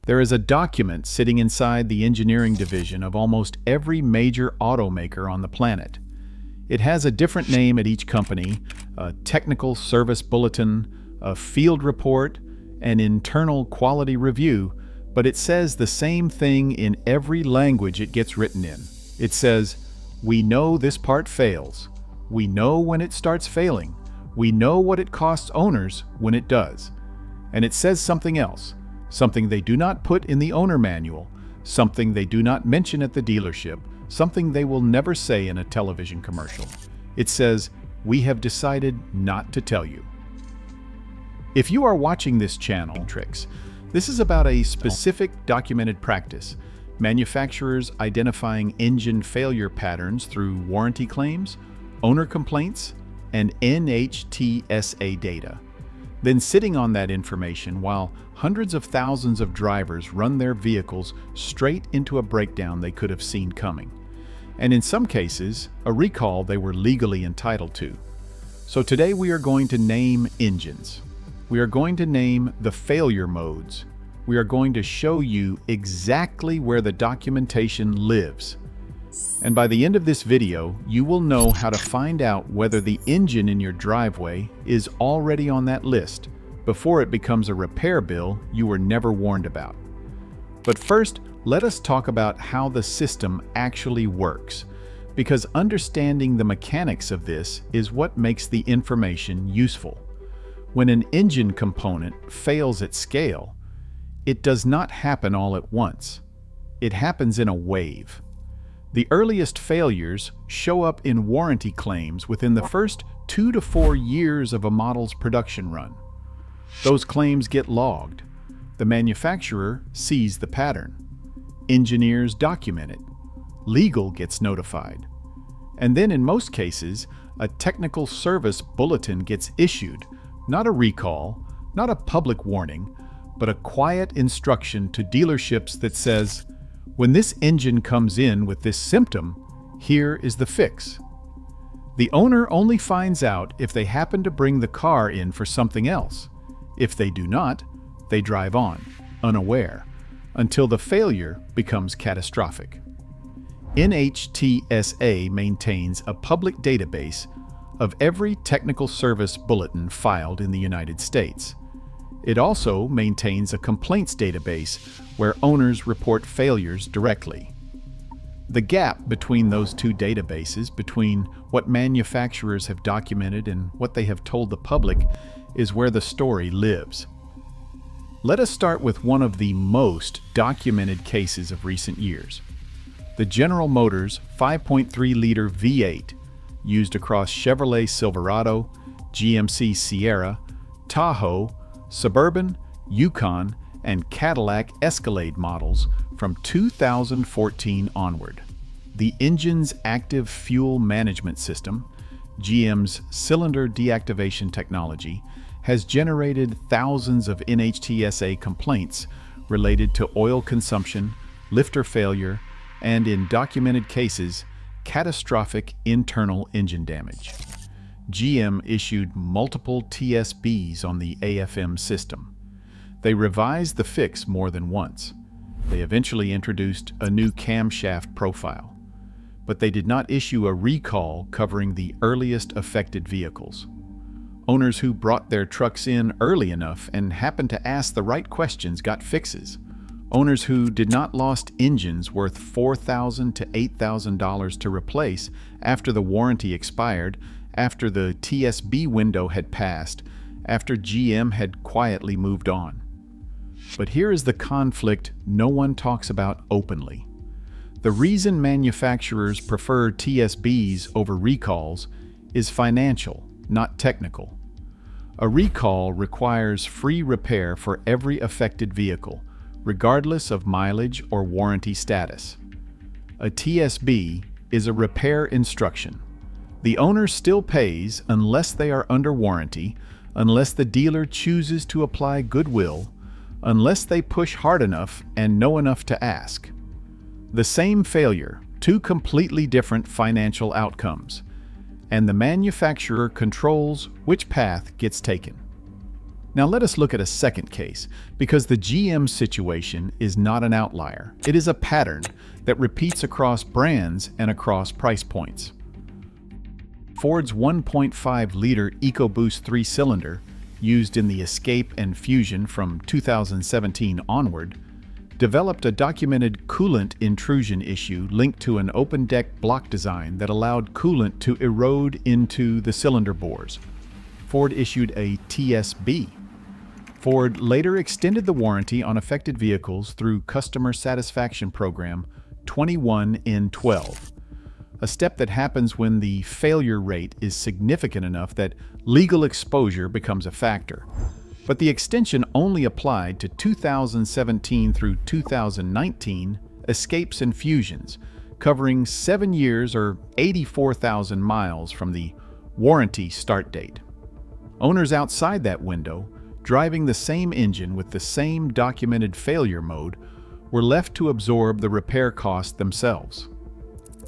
There is a document sitting inside the engineering division of almost every major automaker on the planet. It has a different name at each company: a Technical Service Bulletin, a field report, an internal quality review, but it says the same thing in every language it gets written in. It says, "We know this part fails. We know when it starts failing. We know what it costs owners when it does." And it says something else, something they do not put in the owner manual, something they do not mention at the dealership, something they will never say in a television commercial. It says, "We have decided not to tell you." If you are watching this channel, Tricks, this is about a specific documented practice: manufacturers identifying engine failure patterns through warranty claims, owner complaints, and NHTSA data. Then sitting on that information while hundreds of thousands of drivers run their vehicles straight into a breakdown they could have seen coming. And in some cases, a recall they were legally entitled to. So today we are going to name engines. We are going to name the failure modes. We are going to show you exactly where the documentation lives. And by the end of this video, you will know how to find out whether the engine in your driveway is already on that list before it becomes a repair bill you were never warned about. But first, let us talk about how the system actually works, because understanding the mechanics of this is what makes the information useful. When an engine component fails at scale, it does not happen all at once. It happens in a wave. The earliest failures show up in warranty claims within the first 2 to 4 years of a model's production run. Those claims get logged. The manufacturer sees the pattern. Engineers document it. Legal gets notified. And then in most cases, a technical service bulletin gets issued, not a recall, not a public warning, but a quiet instruction to dealerships that says, "When this engine comes in with this symptom, here is the fix." The owner only finds out if they happen to bring the car in for something else. If they do not, they drive on, unaware, until the failure becomes catastrophic. NHTSA maintains a public database of every technical service bulletin filed in the United States. It also maintains a complaints database where owners report failures directly. The gap between those two databases, between what manufacturers have documented and what they have told the public, is where the story lives. Let us start with one of the most documented cases of recent years: the General Motors 5.3-liter V8 used across Chevrolet Silverado, GMC Sierra, Tahoe, Suburban, Yukon, and Cadillac Escalade models from 2014 onward. The engine's active fuel management system, GM's cylinder deactivation technology, has generated thousands of NHTSA complaints related to oil consumption, lifter failure, and in documented cases, catastrophic internal engine damage. GM issued multiple TSBs on the AFM system. They revised the fix more than once. They eventually introduced a new camshaft profile, but they did not issue a recall covering the earliest affected vehicles. Owners who brought their trucks in early enough and happened to ask the right questions got fixes. Owners who did not lost engines worth $4,000 to $8,000 to replace after the warranty expired, after the TSB window had passed, after GM had quietly moved on. But here is the conflict no one talks about openly. The reason manufacturers prefer TSBs over recalls is financial, not technical. A recall requires free repair for every affected vehicle, regardless of mileage or warranty status. A TSB is a repair instruction. The owner still pays unless they are under warranty, unless the dealer chooses to apply goodwill, unless they push hard enough and know enough to ask. The same failure, two completely different financial outcomes, and the manufacturer controls which path gets taken. Now let us look at a second case, because the GM situation is not an outlier. It is a pattern that repeats across brands and across price points. Ford's 1.5-liter EcoBoost 3-cylinder, used in the Escape and Fusion from 2017 onward, developed a documented coolant intrusion issue linked to an open-deck block design that allowed coolant to erode into the cylinder bores. Ford issued a TSB. Ford later extended the warranty on affected vehicles through Customer Satisfaction Program 21N12, a step that happens when the failure rate is significant enough that legal exposure becomes a factor. But the extension only applied to 2017 through 2019 escapes and fusions, covering 7 years or 84,000 miles from the warranty start date. Owners outside that window, driving the same engine with the same documented failure mode, were left to absorb the repair costs themselves.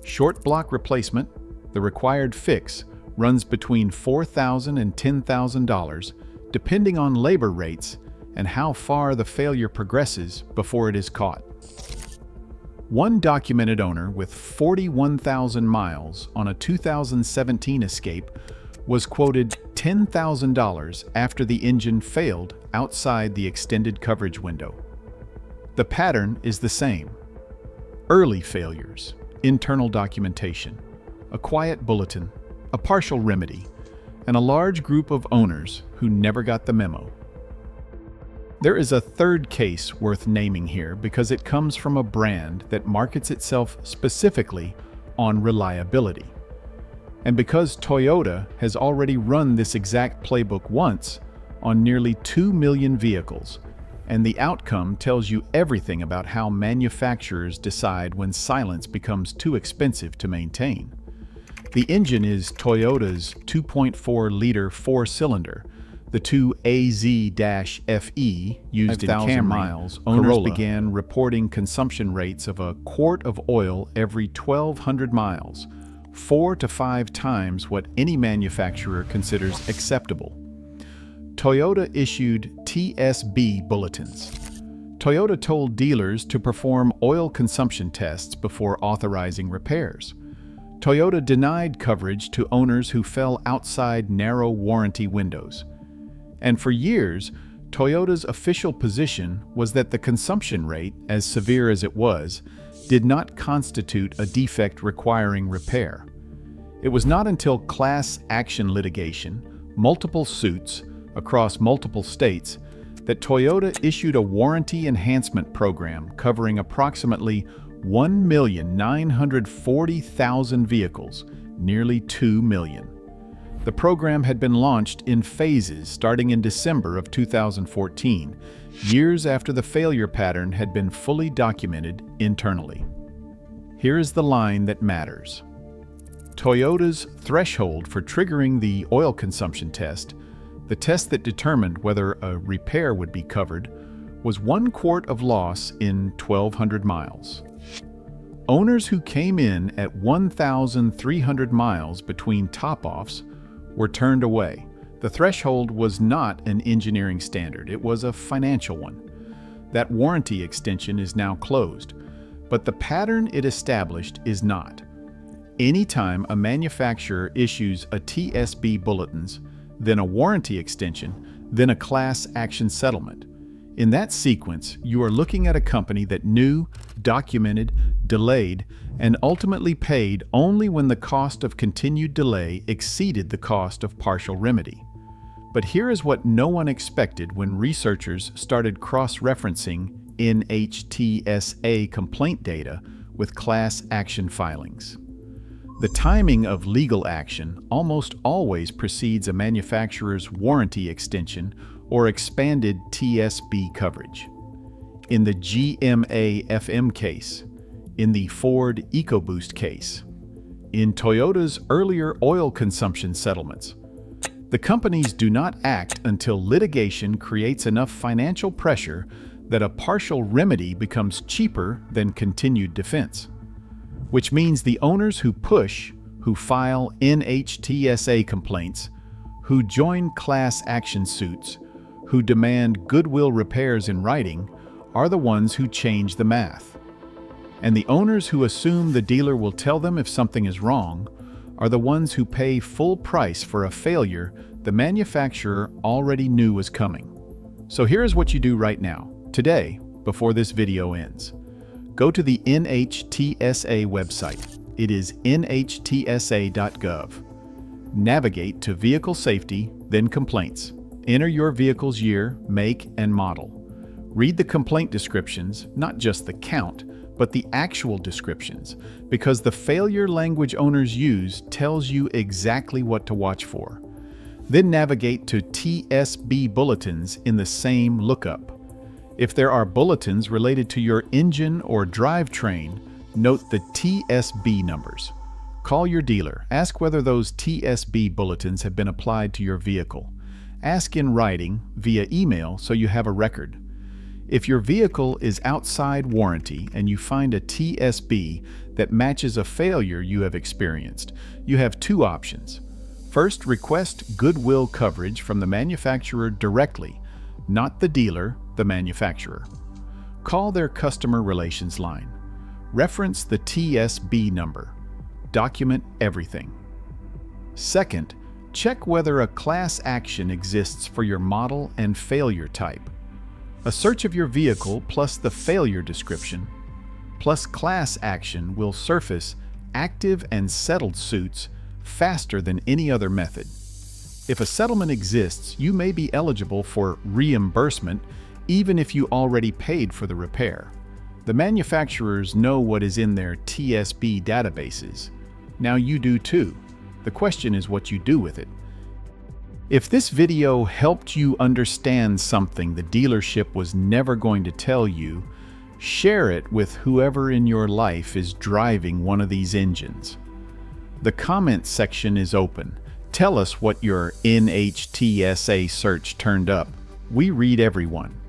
Short block replacement, the required fix, runs between $4,000 and $10,000, depending on labor rates and how far the failure progresses before it is caught. One documented owner with 41,000 miles on a 2017 Escape was quoted $10,000 after the engine failed outside the extended coverage window. The pattern is the same: early failures, internal documentation, a quiet bulletin, a partial remedy, and a large group of owners who never got the memo. There is a third case worth naming here because it comes from a brand that markets itself specifically on reliability. And because Toyota has already run this exact playbook once on nearly 2 million vehicles, and the outcome tells you everything about how manufacturers decide when silence becomes too expensive to maintain. The engine is Toyota's 2.4-liter 4-cylinder, the 2AZ-FE used in Camry. Miles, owners Corolla began reporting consumption rates of a quart of oil every 1,200 miles, 4 to 5 times what any manufacturer considers acceptable. Toyota issued TSB bulletins. Toyota told dealers to perform oil consumption tests before authorizing repairs. Toyota denied coverage to owners who fell outside narrow warranty windows. And for years, Toyota's official position was that the consumption rate, as severe as it was, did not constitute a defect requiring repair. It was not until class action litigation, multiple suits across multiple states, that Toyota issued a warranty enhancement program covering approximately 1,940,000 vehicles, nearly 2 million. The program had been launched in phases starting in December of 2014, years after the failure pattern had been fully documented internally. Here is the line that matters. Toyota's threshold for triggering the oil consumption test, the test that determined whether a repair would be covered, was 1 quart of loss in 1,200 miles. Owners who came in at 1,300 miles between top-offs were turned away. The threshold was not an engineering standard, it was a financial one. That warranty extension is now closed, but the pattern it established is not. Anytime a manufacturer issues a TSB bulletins, then a warranty extension, then a class action settlement. In that sequence, you are looking at a company that knew, documented, delayed, and ultimately paid only when the cost of continued delay exceeded the cost of partial remedy. But here is what no one expected when researchers started cross-referencing NHTSA complaint data with class action filings. The timing of legal action almost always precedes a manufacturer's warranty extension or expanded TSB coverage. In the GMA-FM case, in the Ford EcoBoost case, in Toyota's earlier oil consumption settlements, the companies do not act until litigation creates enough financial pressure that a partial remedy becomes cheaper than continued defense. Which means the owners who push, who file NHTSA complaints, who join class action suits, who demand goodwill repairs in writing are the ones who change the math. And the owners who assume the dealer will tell them if something is wrong are the ones who pay full price for a failure the manufacturer already knew was coming. So here's what you do right now, today, before this video ends. Go to the NHTSA website. It is nhtsa.gov. Navigate to Vehicle Safety, then Complaints. Enter your vehicle's year, make, and model. Read the complaint descriptions, not just the count, but the actual descriptions, because the failure language owners use tells you exactly what to watch for. Then navigate to TSB bulletins in the same lookup. If there are bulletins related to your engine or drivetrain, note the TSB numbers. Call your dealer. Ask whether those TSB bulletins have been applied to your vehicle. Ask in writing via email so you have a record. If your vehicle is outside warranty and you find a TSB that matches a failure you have experienced, you have two options. First, request goodwill coverage from the manufacturer directly, not the dealer, the manufacturer. Call their customer relations line. Reference the TSB number. Document everything. Second, check whether a class action exists for your model and failure type. A search of your vehicle plus the failure description plus class action will surface active and settled suits faster than any other method. If a settlement exists, you may be eligible for reimbursement even if you already paid for the repair. The manufacturers know what is in their TSB databases. Now you do too. The question is what you do with it. If this video helped you understand something the dealership was never going to tell you, share it with whoever in your life is driving one of these engines. The comment section is open. Tell us what your NHTSA search turned up. We read everyone.